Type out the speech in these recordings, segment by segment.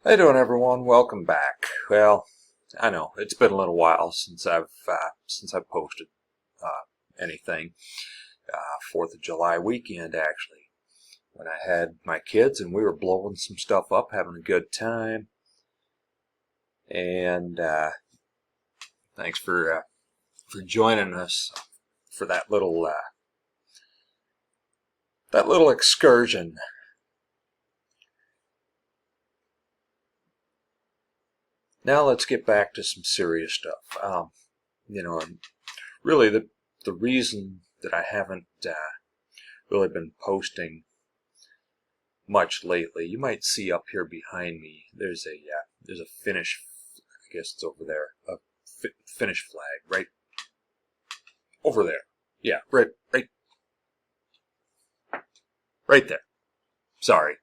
How you doing, everyone? Welcome back. Well, I know it's been a little while since I've posted anything. 4th of July weekend, actually, when I had my kids and we were blowing some stuff up, having a good time. And thanks for joining us for that little excursion. Now let's get back to some serious stuff. And really the reason that I haven't really been posting much lately. You might see up here behind me. There's a Finnish. I guess it's over there. A Finnish flag right over there. Yeah, right there. Sorry,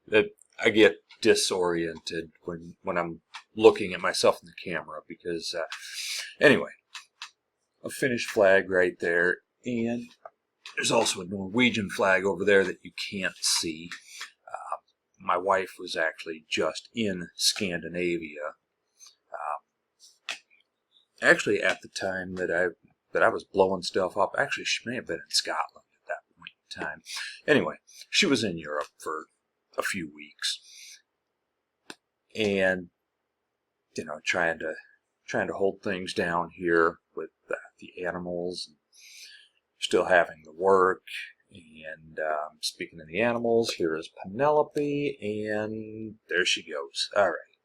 I get disoriented when I'm looking at myself in the camera because anyway, a Finnish flag right there, and there's also a Norwegian flag over there that you can't see. My wife was actually just in Scandinavia. Actually, at the time that I was blowing stuff up, actually she may have been in Scotland at that point in time. Anyway, she was in Europe for a few weeks, and trying to hold things down here with the animals, and still having to work. And speaking of the animals, here is Penelope, and there she goes. All right.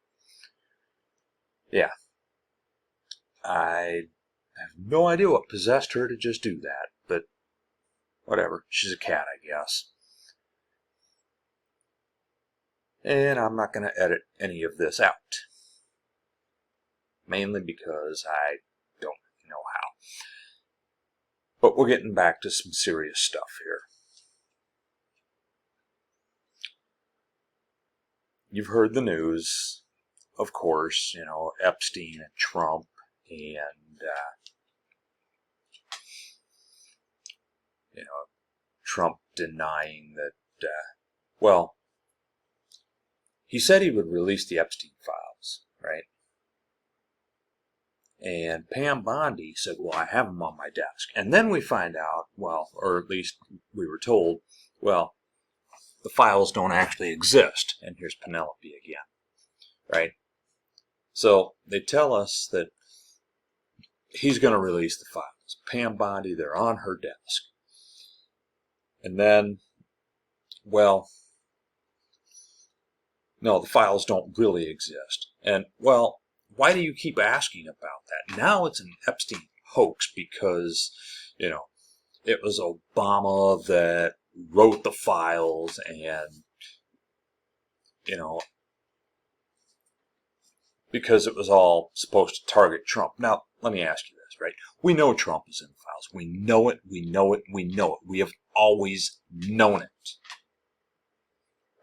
Yeah. I have no idea what possessed her to just do that, but whatever. She's a cat, I guess. And I'm not going to edit any of this out. Mainly because I don't know how. But we're getting back to some serious stuff here. You've heard the news, of course, Epstein and Trump, and Trump denying that, well, he said he would release the Epstein files, right? And Pam Bondi said, well, I have them on my desk. And then we find out, well, or at least we were told, well, the files don't actually exist. And here's Penelope again, right? So they tell us that he's going to release the files. Pam Bondi, they're on her desk. And then, well, no, the files don't really exist. And, well, why do you keep asking about that? Now it's an Epstein hoax because, it was Obama that wrote the files, and, because it was all supposed to target Trump. Now, let me ask you this, right? We know Trump is in the files. We know it, we know it, we know it. We have always known it,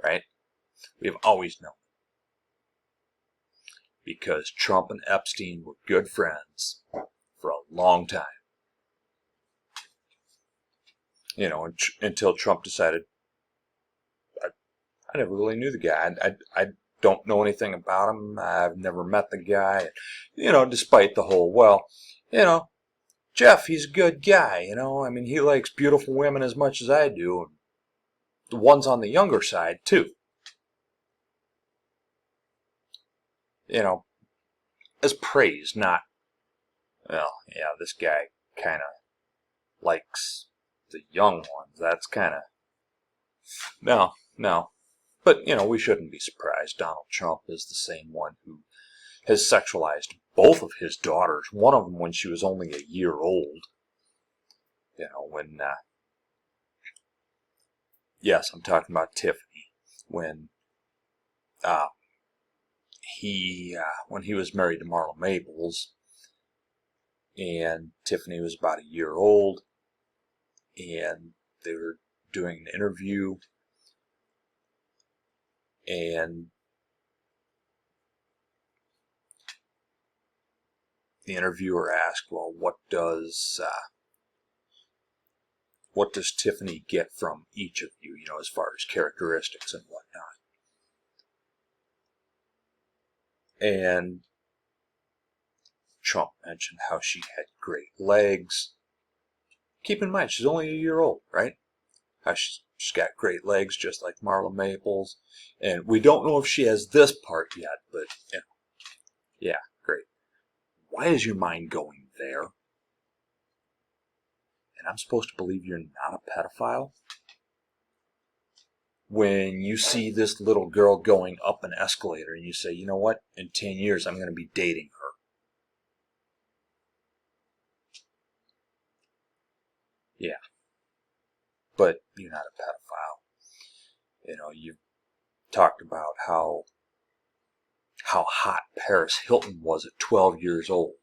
right? We have always known it. Because Trump and Epstein were good friends for a long time. Until Trump decided, I never really knew the guy. I don't know anything about him. I've never met the guy. Despite the whole, well, Jeff, he's a good guy. I mean, he likes beautiful women as much as I do. And the ones on the younger side, too. As praise, not, well, yeah, this guy kind of likes the young ones. That's kind of, no. But, we shouldn't be surprised. Donald Trump is the same one who has sexualized both of his daughters, one of them when she was only a year old. When, yes, I'm talking about Tiffany, when when he was married to Marla Maples, and Tiffany was about a year old, and they were doing an interview, and the interviewer asked, well, what does Tiffany get from each of you, as far as characteristics and whatnot? And Trump mentioned how she had great legs. Keep in mind, she's only a year old, right? How she's got great legs, just like Marla Maples. And we don't know if she has this part yet, but, yeah, great. Why is your mind going there? And I'm supposed to believe you're not a pedophile? When you see this little girl going up an escalator and you say, you know what, in 10 years I'm going to be dating her. Yeah. But you're not a pedophile. You talked about how hot Paris Hilton was at 12 years old.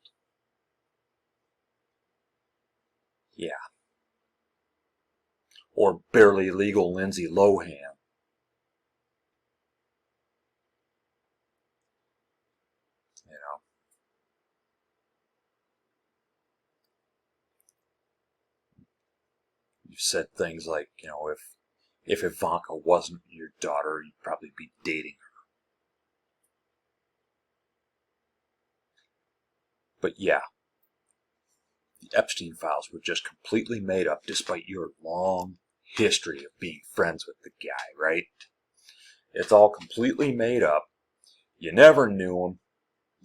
Yeah. Or barely legal Lindsay Lohan. You said things like, if Ivanka wasn't your daughter, you'd probably be dating her. But yeah, the Epstein files were just completely made up despite your long history of being friends with the guy, right? It's all completely made up. You never knew him.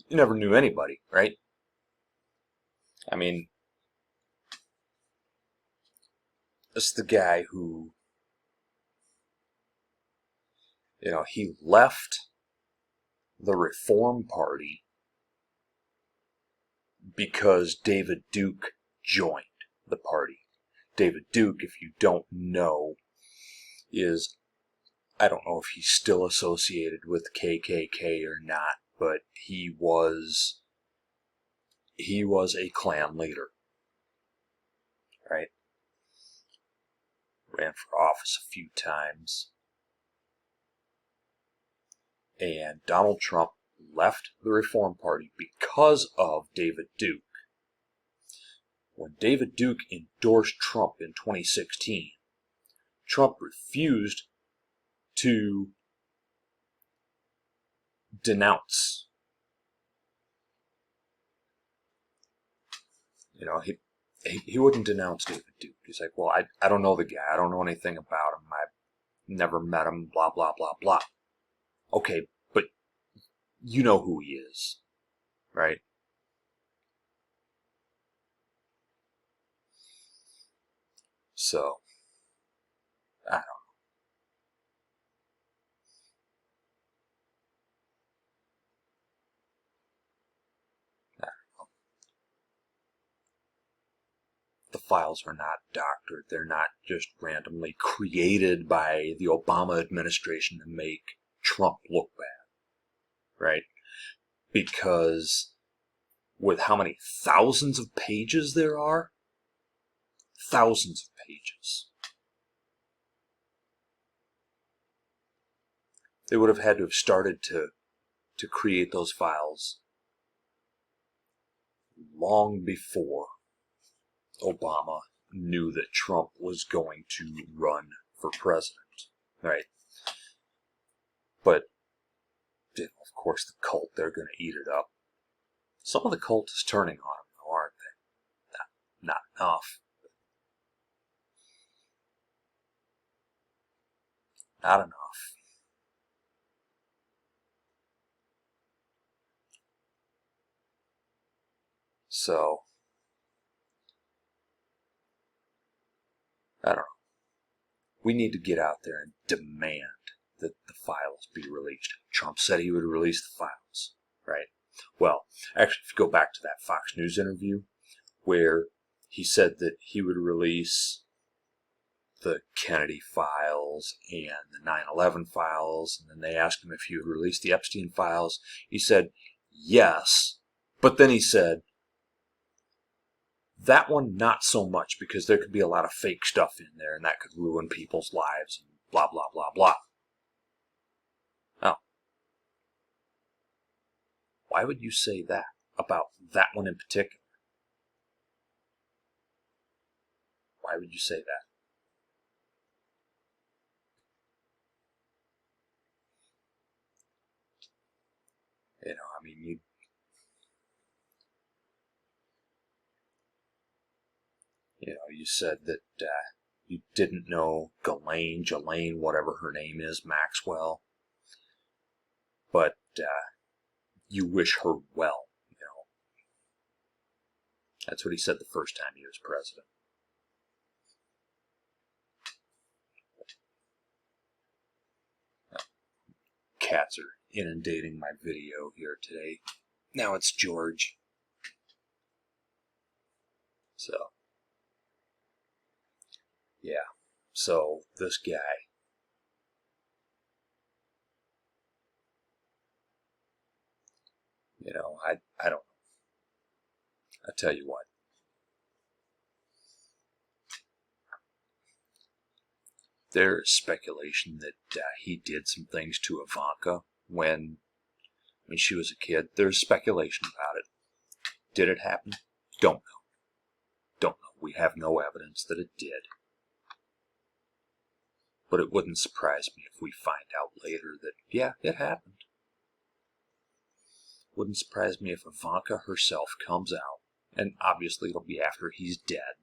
You never knew anybody, right? I mean, this is the guy who, he left the Reform Party because David Duke joined the party. David Duke, if you don't know, I don't know if he's still associated with KKK or not, but he was a Klan leader, right? Ran for office a few times. And Donald Trump left the Reform Party because of David Duke. When David Duke endorsed Trump in 2016, Trump refused to denounce. He wouldn't denounce David Duke. He's like, well, I don't know the guy. I don't know anything about him. I've never met him, blah, blah, blah, blah. Okay, but you know who he is, right? So, I don't know. The files are not doctored. They're not just randomly created by the Obama administration to make Trump look bad, right? Because with how many thousands of pages there are, thousands of pages, they would have had to have started to create those files long before Obama knew that Trump was going to run for president, right? But, of course, the cult, they're going to eat it up. Some of the cult is turning on him, though, aren't they? Not enough. Not enough. So, I don't know. We need to get out there and demand that the files be released. Trump said he would release the files, right? Well, actually, if you go back to that Fox News interview where he said that he would release the Kennedy files and the 9/11 files, and then they asked him if he would release the Epstein files. He said yes, but then he said that one not so much because there could be a lot of fake stuff in there and that could ruin people's lives and blah blah blah blah. Oh, why would you say that about that one in particular? Why would you say that? I mean, you said that you didn't know Jelaine, whatever her name is, Maxwell, but you wish her well. That's what he said the first time he was president. Cats are inundating my video here today. Now it's George. So, yeah. So, this guy. I don't know. I tell you what. There is speculation that he did some things to Ivanka when she was a kid. There's speculation about it. Did it happen? Don't know. Don't know. We have no evidence that it did. But it wouldn't surprise me if we find out later that, yeah, it happened. Wouldn't surprise me if Ivanka herself comes out, and obviously it'll be after he's dead.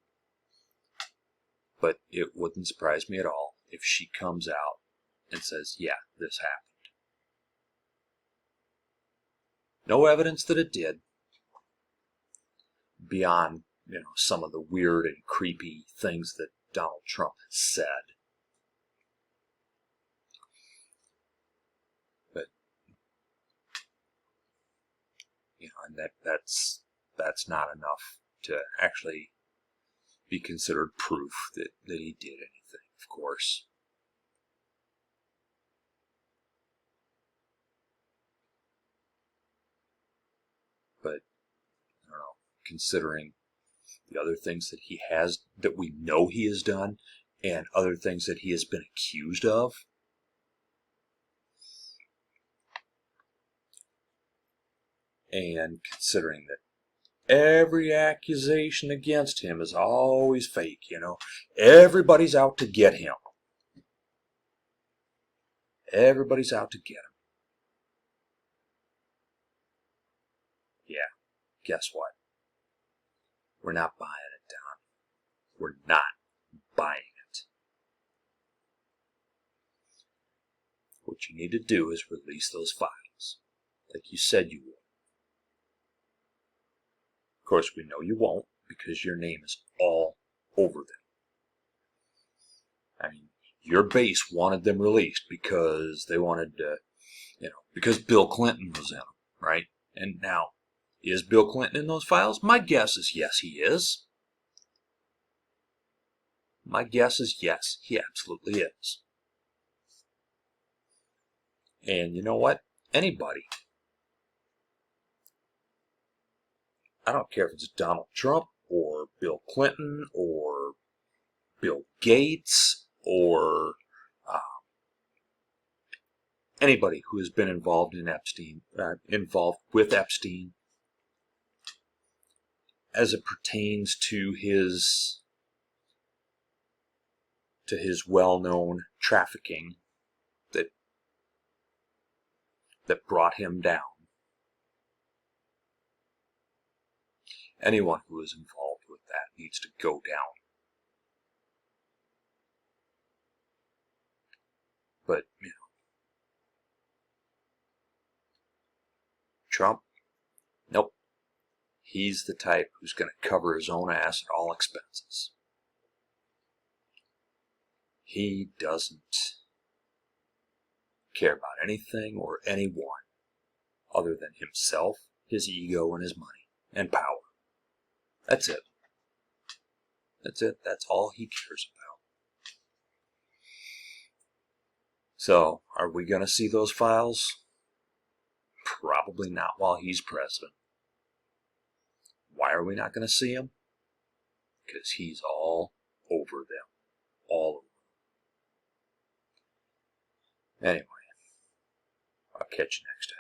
But it wouldn't surprise me at all if she comes out and says, yeah, this happened. No evidence that it did, beyond, some of the weird and creepy things that Donald Trump has said. But, and that's not enough to actually be considered proof that he did anything, of course. But, I don't know, considering the other things that he has, that we know he has done, and other things that he has been accused of, and considering that every accusation against him is always fake, everybody's out to get him. Everybody's out to get him. Yeah, guess what? We're not buying it, Don. We're not buying it. What you need to do is release those files, like you said you would. Of course, we know you won't, because your name is all over them. I mean, your base wanted them released because they wanted to, because Bill Clinton was in them, right? And now, is Bill Clinton in those files? My guess is yes, he is. My guess is yes, he absolutely is. And you know what? Anybody, I don't care if it's Donald Trump or Bill Clinton or Bill Gates or anybody who has been involved in Epstein, involved with Epstein, as it pertains to his well-known trafficking that brought him down. Anyone who is involved with that needs to go down. But, Trump, nope. He's the type who's going to cover his own ass at all expenses. He doesn't care about anything or anyone other than himself, his ego, and his money and power. That's it. That's it. That's all he cares about. So, are we going to see those files? Probably not while he's president. Why are we not going to see him? Because he's all over them. All over them. Anyway, I'll catch you next time.